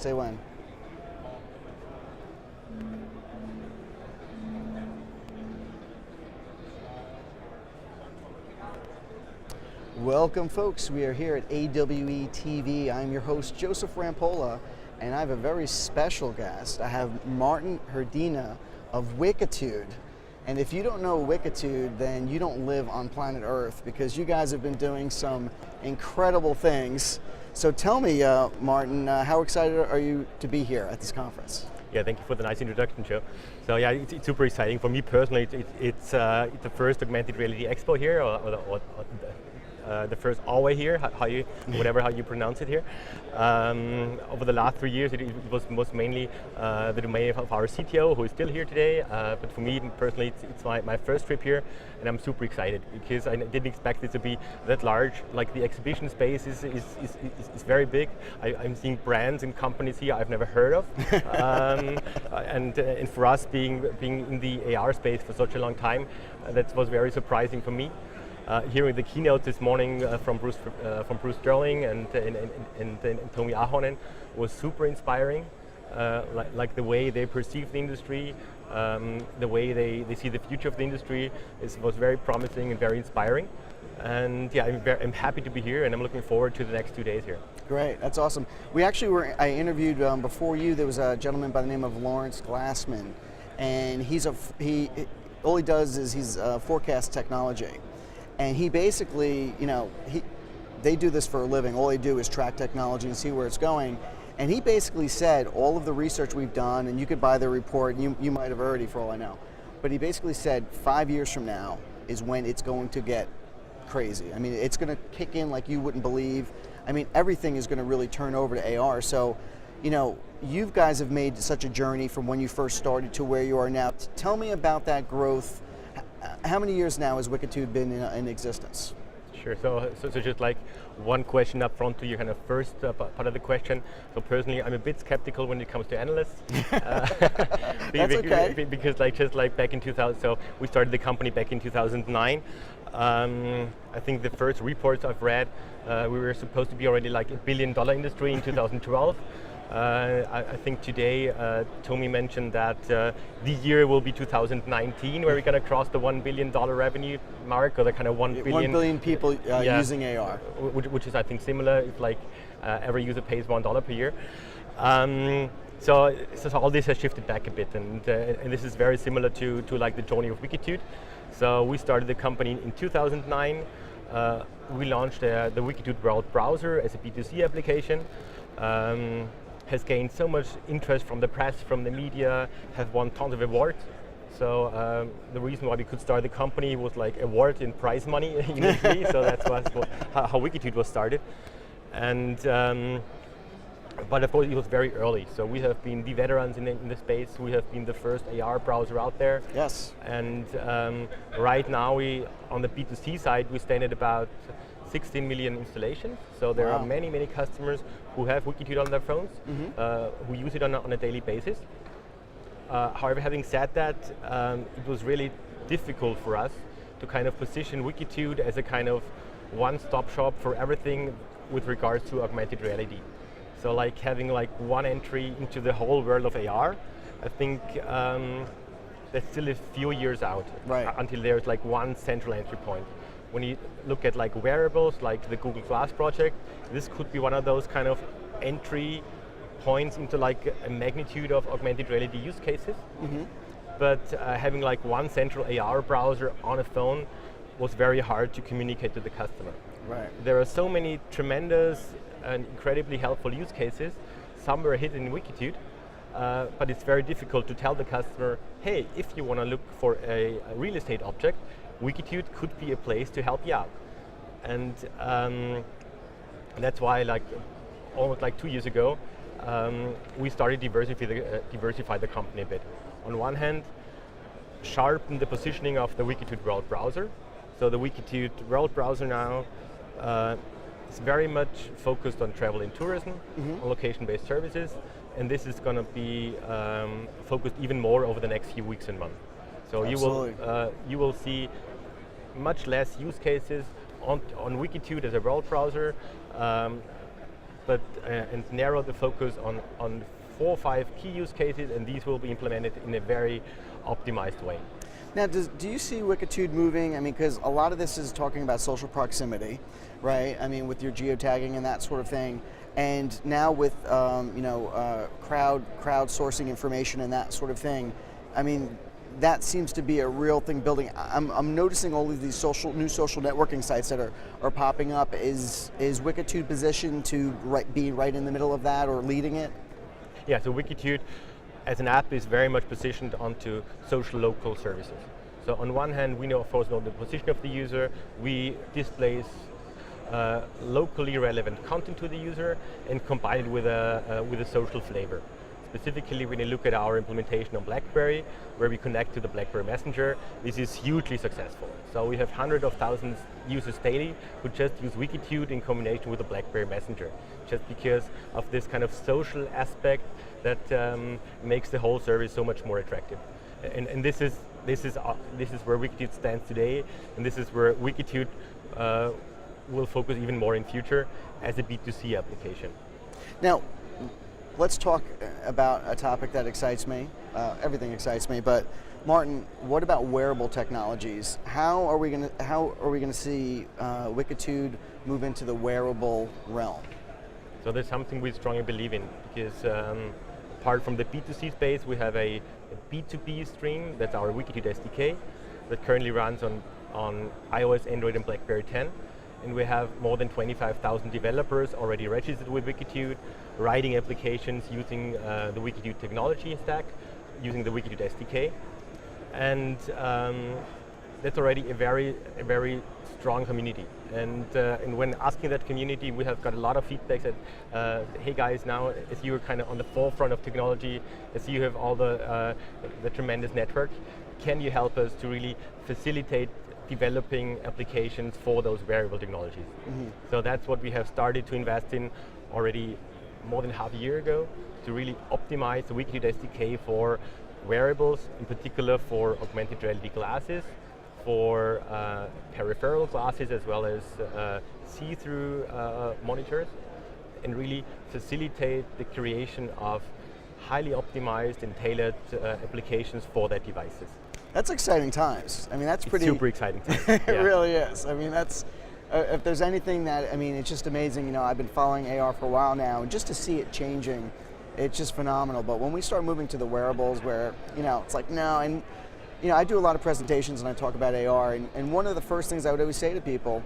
Say when. Welcome, folks. We are here at AWE TV. I'm your host, Joseph Rampolla, and I have a very special guest. I have Martin Herdina of Wikitude. And if you don't know Wikitude, then you don't live on planet Earth, because you guys have been doing some incredible things. So tell me, Martin, how excited are you to be here at this conference? Yeah, thank you for the nice introduction, Joe. So yeah, it's super exciting for me personally. It's the first augmented reality expo here, or the first always here, how you pronounce it here. Over the last 3 years, it was mainly the domain of our CTO, who is still here today. But for me personally, it's my first trip here, and I'm super excited because I didn't expect it to be that large. Like, the exhibition space is very big. I'm seeing brands and companies here I've never heard of, and for us being in the AR space for such a long time, that was very surprising for me. Hearing the keynote this morning from Bruce Sterling and Tomi Ahonen was super inspiring. Like the way they perceive the industry, the way they see the future of the industry was very promising and very inspiring. And yeah, I'm happy to be here, and I'm looking forward to the next 2 days here. Great, that's awesome. I interviewed before you. There was a gentleman by the name of Lawrence Glassman, and all he does is he's forecast technology. And he basically, they do this for a living. All they do is track technology and see where it's going. And he basically said all of the research we've done, and you could buy the report, and you might have already, for all I know. But he basically said 5 years from now is when it's going to get crazy. I mean, it's going to kick in like you wouldn't believe. I mean, everything is going to really turn over to AR. So, you guys have made such a journey from when you first started to where you are now. Tell me about that growth. How many years now has Wikitude been in existence? Sure. So just like one question up front to your kind of first part of the question. So personally, I'm a bit skeptical when it comes to analysts. That's okay. Because just like back in 2000, so we started the company back in 2009. I think the first reports I've read, we were supposed to be already like $1 billion industry in 2012. I think today Tomi mentioned that the year will be 2019, where we're going to cross the $1 billion revenue mark, or the kind of 1 billion. 1 billion people using AR. Which is, I think, similar. If like every user pays $1 per year. So all this has shifted back a bit, and this is very similar to like the journey of Wikitude. So we started the company in 2009. We launched the Wikitude World browser as a B2C application. Has gained so much interest from the press, from the media, have won tons of awards. So the reason why we could start the company was like award in prize money initially. So that's how Wikitude was started. And but of course it was very early. So we have been the veterans in the space. We have been the first AR browser out there. Yes. And right now on the B2C side, we stand at about 16 million installations. So there are many customers who have Wikitude on their phones, who use it on a daily basis. However, having said that, it was really difficult for us to kind of position Wikitude as a kind of one-stop shop for everything with regards to augmented reality. So like having like one entry into the whole world of AR, I think that's still a few years out, until there's like one central entry point. When you look at like wearables, like the Google Glass project, this could be one of those kind of entry points into like a magnitude of augmented reality use cases. But having like one central AR browser on a phone was very hard to communicate to the customer. Right. There are so many tremendous and incredibly helpful use cases. Some were hidden in Wikitude, but it's very difficult to tell the customer, hey, if you want to look for a real estate object, Wikitude could be a place to help you out. And that's why, like almost like 2 years ago, we started diversify the company a bit. On one hand, sharpen the positioning of the Wikitude World browser. So the Wikitude World browser now is very much focused on travel and tourism, on location-based services, and this is going to be focused even more over the next few weeks and months. So you will see much less use cases on Wikitude as a world browser, but and narrow the focus on 4 or 5 key use cases, and these will be implemented in a very optimized way. Now, do you see Wikitude moving? I mean, because a lot of this is talking about social proximity, right? I mean, with your geotagging and that sort of thing. And now with crowdsourcing information and that sort of thing, I mean, that seems to be a real thing building. I'm noticing all of these new social networking sites that are popping up. Is Wikitude positioned to be right in the middle of that or leading it? Yeah, so Wikitude as an app is very much positioned onto social local services. So on one hand, we know, of course, know the position of the user. We display locally relevant content to the user and combine it with a social flavor. Specifically, when you look at our implementation on BlackBerry, where we connect to the BlackBerry Messenger, this is hugely successful. So we have hundreds of thousands users daily who just use Wikitude in combination with the BlackBerry Messenger, just because of this kind of social aspect that makes the whole service so much more attractive. And this is where Wikitude stands today, and this is where Wikitude will focus even more in future as a B2C application. Now, let's talk about a topic that excites me. Everything excites me, but Martin, what about wearable technologies? How are we going to see Wikitude move into the wearable realm? So that's something we strongly believe in, because apart from the B2C space, we have a B2B stream. That's our Wikitude SDK that currently runs on iOS, Android, and BlackBerry 10. And we have more than 25,000 developers already registered with Wikitude, writing applications using the Wikitude technology stack, using the Wikitude SDK. And that's already a very strong community. And when asking that community, we have got a lot of feedback that, hey guys, now as you're kind of on the forefront of technology, as you have all the tremendous network, can you help us to really facilitate developing applications for those wearable technologies? Mm-hmm. So that's what we have started to invest in already more than half a year ago, to really optimize the Wikitude SDK for wearables, in particular for augmented reality glasses, for peripheral glasses, as well as see-through monitors, and really facilitate the creation of highly optimized and tailored applications for their devices. That's exciting times. I mean, that's pretty... super exciting times. It really is. I mean, that's... if there's anything that, I mean, it's just amazing. You know, I've been following AR for a while now, and just to see it changing, it's just phenomenal. But when we start moving to the wearables where, you know, it's like, no, and, you know, I do a lot of presentations and I talk about AR, and one of the first things I would always say to people,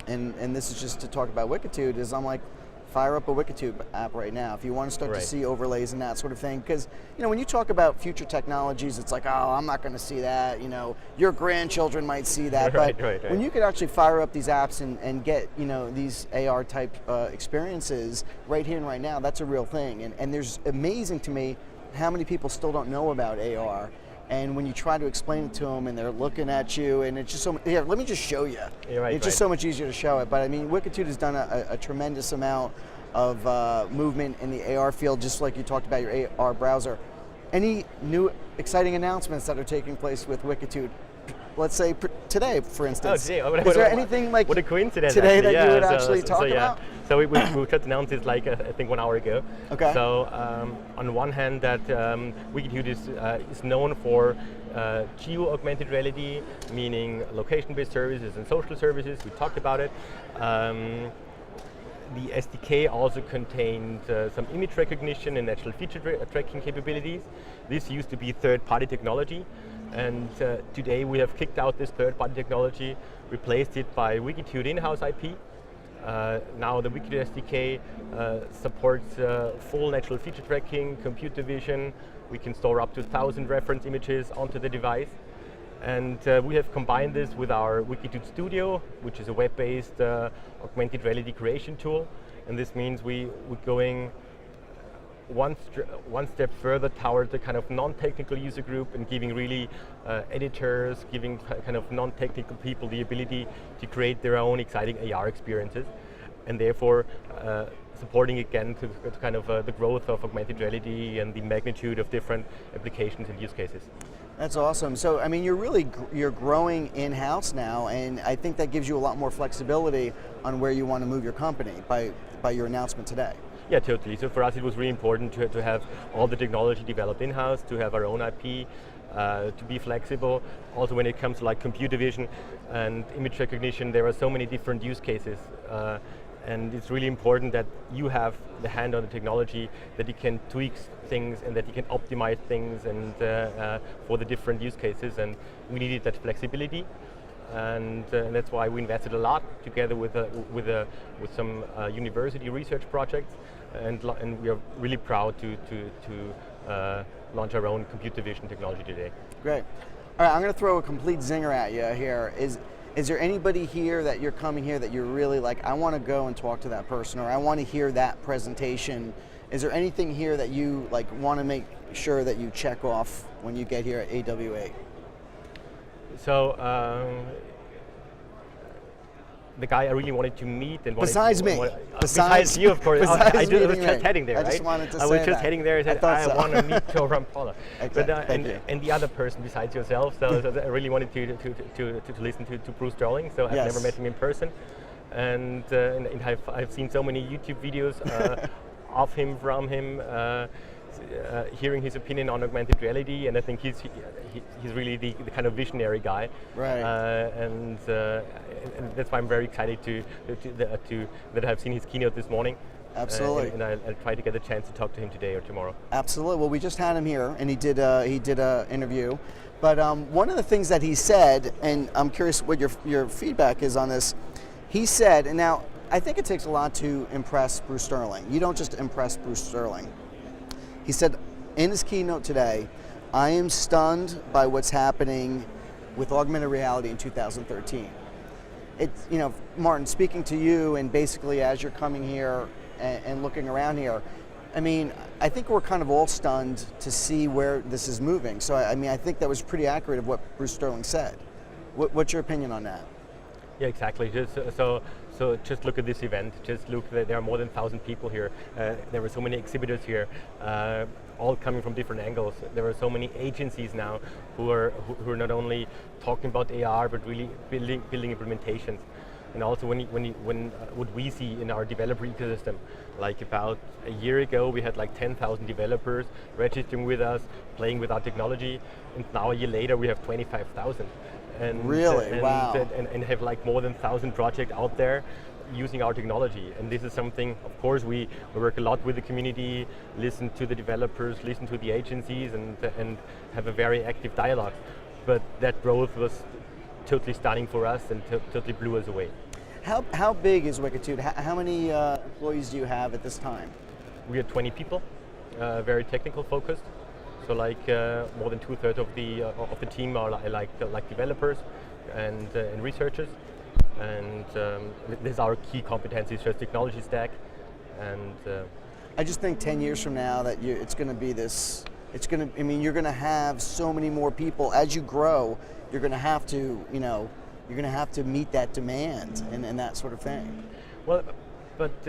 and this is just to talk about Wikitude, is I'm like, fire up a Wikitude app right now if you want to start to see overlays and that sort of thing. Because, you know, when you talk about future technologies, it's like, oh, I'm not going to see that. You know, your grandchildren might see that. But when you could actually fire up these apps and get, you know, these AR type experiences right here and right now, that's a real thing. And there's amazing to me how many people still don't know about AR. And when you try to explain it to them and they're looking at you, and it's just so, here, let me just show you. It's just so much easier to show it. But I mean, Wikitude has done a tremendous amount of movement in the AR field, just like you talked about your AR browser. Any new exciting announcements that are taking place with Wikitude? Let's say today, for instance. Today. Is there anything like what a coincidence today actually. that you would actually talk about? So we just announced it like I think 1 hour ago. Okay. So on one hand, that Wikitude is known for geo-augmented reality, meaning location-based services and social services. We talked about it. The SDK also contained some image recognition and natural feature tracking capabilities. This used to be third-party technology, and today we have kicked out this third-party technology, replaced it by Wikitude in-house IP. Now the Wikitude SDK supports full natural feature tracking, computer vision. We can store up to 1,000 reference images onto the device. And we have combined this with our Wikitude Studio, which is a web-based augmented reality creation tool. And this means we're going one step further toward the kind of non-technical user group and giving really editors, giving kind of non-technical people the ability to create their own exciting AR experiences, and therefore supporting again to kind of the growth of augmented reality and the magnitude of different applications and use cases. That's awesome. So, I mean, you're growing in-house now, and I think that gives you a lot more flexibility on where you want to move your company by your announcement today. Yeah, totally. So for us, it was really important to have all the technology developed in-house, to have our own IP, to be flexible. Also, when it comes to like computer vision and image recognition, there are so many different use cases. And it's really important that you have the hand on the technology, that you can tweak things and that you can optimize things and for the different use cases. And we needed that flexibility, and that's why we invested a lot together with some university research projects, and we are really proud to launch our own computer vision technology today. Great. All right, I'm going to throw a complete zinger at you here. Is there anybody here that you're coming here that you're really like, I want to go and talk to that person, or I want to hear that presentation? Is there anything here that you like want to make sure that you check off when you get here at AWA? So the guy I really wanted to meet and besides me, besides you, of course. I was just heading there, I right? just wanted to I was just heading there and said, I want to meet Joe Rampolla. Exactly. And the other person besides yourself. So I really wanted to listen to Bruce Sterling. So I've never met him in person, and I've seen so many YouTube videos of him, from him. Hearing his opinion on augmented reality, and I think he's really the kind of visionary guy, right? And that's why I'm very excited that I've seen his keynote this morning. Absolutely. And I'll try to get a chance to talk to him today or tomorrow. Absolutely. Well, we just had him here, and he did a interview. But one of the things that he said, and I'm curious what your feedback is on this. He said, and now I think it takes a lot to impress Bruce Sterling. You don't just impress Bruce Sterling. He said in his keynote today, I am stunned by what's happening with augmented reality in 2013. It's, Martin, speaking to you, and basically as you're coming here and looking around here, I mean, I think we're kind of all stunned to see where this is moving. So, I mean, I think that was pretty accurate of what Bruce Sterling said. What's your opinion on that? Yeah, exactly. So just look at this event. Just look, there are more than 1,000 people here. There were so many exhibitors here, all coming from different angles. There are so many agencies now who are not only talking about AR, but really building implementations. And also what we see in our developer ecosystem, like about a year ago, we had like 10,000 developers registering with us, playing with our technology, and now a year later we have 25,000. Really? Wow. And have like more than 1,000 projects out there using our technology. And this is something, of course, we work a lot with the community, listen to the developers, listen to the agencies, and have a very active dialogue. But that growth was totally stunning for us and totally blew us away. How big is Wikitude? How many employees do you have at this time? We are 20 people, very technical focused. So like more than 2/3 of the team are like developers and researchers, and this is our key competencies, just technology stack. And I just think 10 years from now that it's going to be this. I mean, you're going to have so many more people as you grow. You're going to have to, you're going to have to meet that demand and that sort of thing. Well. But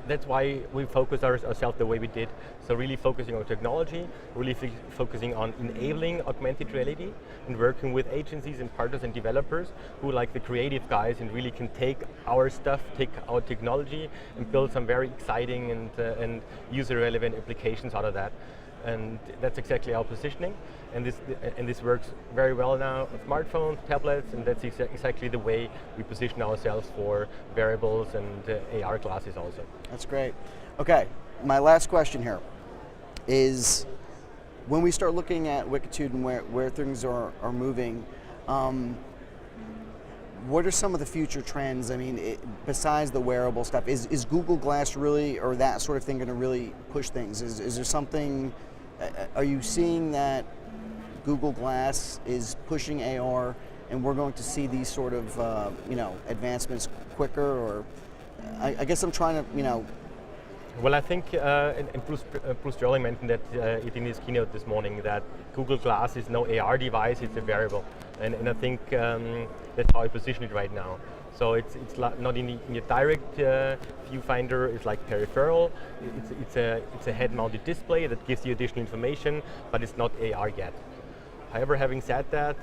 that's why we focused ourselves the way we did. So really focusing on technology, really focusing on enabling augmented reality, and working with agencies and partners and developers who, like the creative guys, and really can take our stuff, take our technology, and build some very exciting and user-relevant applications out of that. And that's exactly our positioning. And this works very well now on smartphones, tablets, and that's exactly the way we position ourselves for wearables and AR glasses also. That's great. Okay, my last question here is, when we start looking at Wikitude and where things are moving, what are some of the future trends? I mean, besides the wearable stuff, is Google Glass really, or that sort of thing, going to really push things? Is there something? Are you seeing that Google Glass is pushing AR, and we're going to see these sort of advancements quicker? Or I guess I'm trying to Well, I think, and Bruce Sterling mentioned that in his keynote this morning, that Google Glass is no AR device; it's a wearable, and I think that's how I position it right now. So it's not in your direct viewfinder. It's like peripheral. It's a head-mounted display that gives you additional information, but it's not AR yet. However, having said that,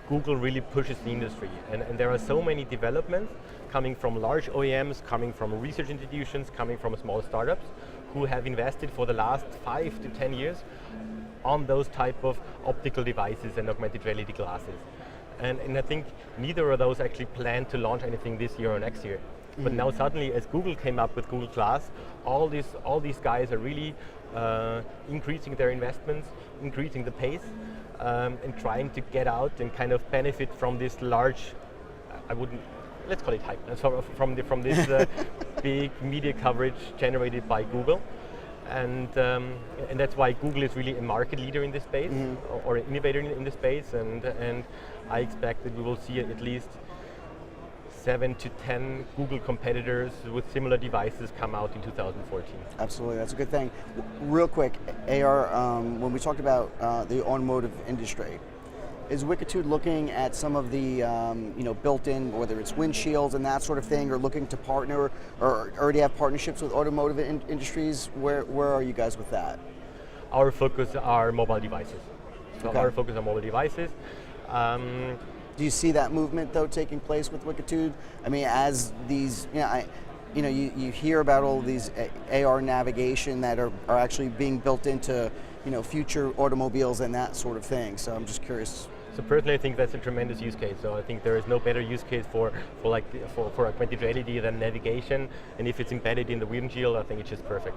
Google really pushes the industry, and there are so many developments coming from large OEMs, coming from research institutions, coming from small startups, who have invested for the last 5 to 10 years on those type of optical devices and augmented reality glasses. And I think neither of those actually plan to launch anything this year or next year. But now suddenly, as Google came up with Google Glass, all these guys are really increasing their investments, increasing the pace, and trying to get out and kind of benefit from this large, let's call it hype, from this big media coverage generated by Google. And that's why Google is really a market leader in this space, or an innovator in this space, and I expect that we will see at least 7 to 10 Google competitors with similar devices come out in 2014. Absolutely, that's a good thing. Real quick, AR, when we talked about the automotive industry, is Wikitude looking at some of the built-in, whether it's windshields and that sort of thing, or looking to partner, or already have partnerships with automotive industries? Where are you guys with that? Our focus are mobile devices. So Okay. our focus on mobile devices. Do you see that movement though taking place with Wikitude? I mean, as these, you hear about all these AR navigation that are actually being built into, future automobiles and that sort of thing. So I'm just curious. So personally, I think that's a tremendous use case. So I think there is no better use case for augmented reality than navigation. And if it's embedded in the windshield, I think it's just perfect.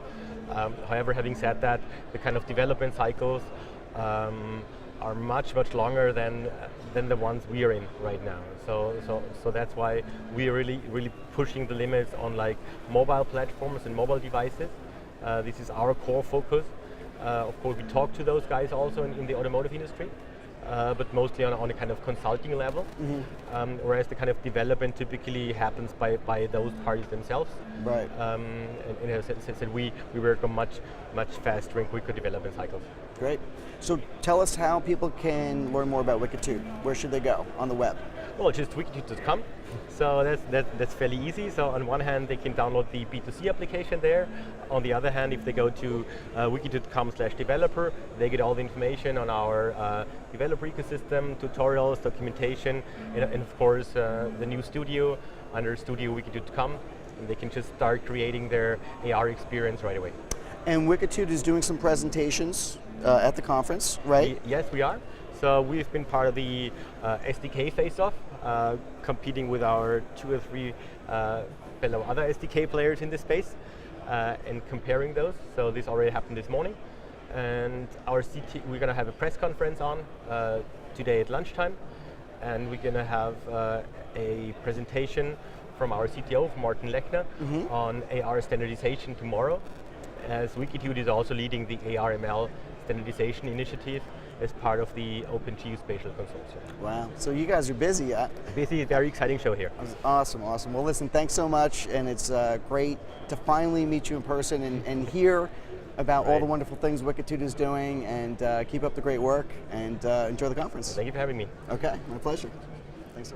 However, having said that, the kind of development cycles are much longer than the ones we are in right now. So that's why we are really pushing the limits on like mobile platforms and mobile devices. This is our core focus. Of course, we talk to those guys also in the automotive industry, but mostly on a kind of consulting level. Whereas the kind of development typically happens by those parties themselves. Right. And as I said, we work on much faster and quicker development cycles. Great. So tell us how people can learn more about Wikitude. Where should they go on the web? Well, just wikitude.com. So that's fairly easy. So on one hand, they can download the B2C application there. On the other hand, if they go to wikitude.com/developer, they get all the information on our developer ecosystem, tutorials, documentation, and of course the new studio under studio.wikitude.com, and they can just start creating their AR experience right away. And Wikitude is doing some presentations at the conference, right? Yes, we are. So we've been part of the SDK face-off, competing with our 2 or 3 fellow other SDK players in this space, and comparing those. So this already happened this morning. And we're going to have a press conference on today at lunchtime, and we're going to have a presentation from our CTO, Martin Lechner, on AR standardization tomorrow, as Wikitude is also leading the ARML standardization initiative as part of the OpenGeo Spatial Consortium. Wow, so you guys are busy. Busy, very exciting show here. Awesome. Well, listen, thanks so much, and it's great to finally meet you in person and hear about all the wonderful things Wikitude is doing, and keep up the great work, and enjoy the conference. Thank you for having me. Okay, my pleasure. Thanks.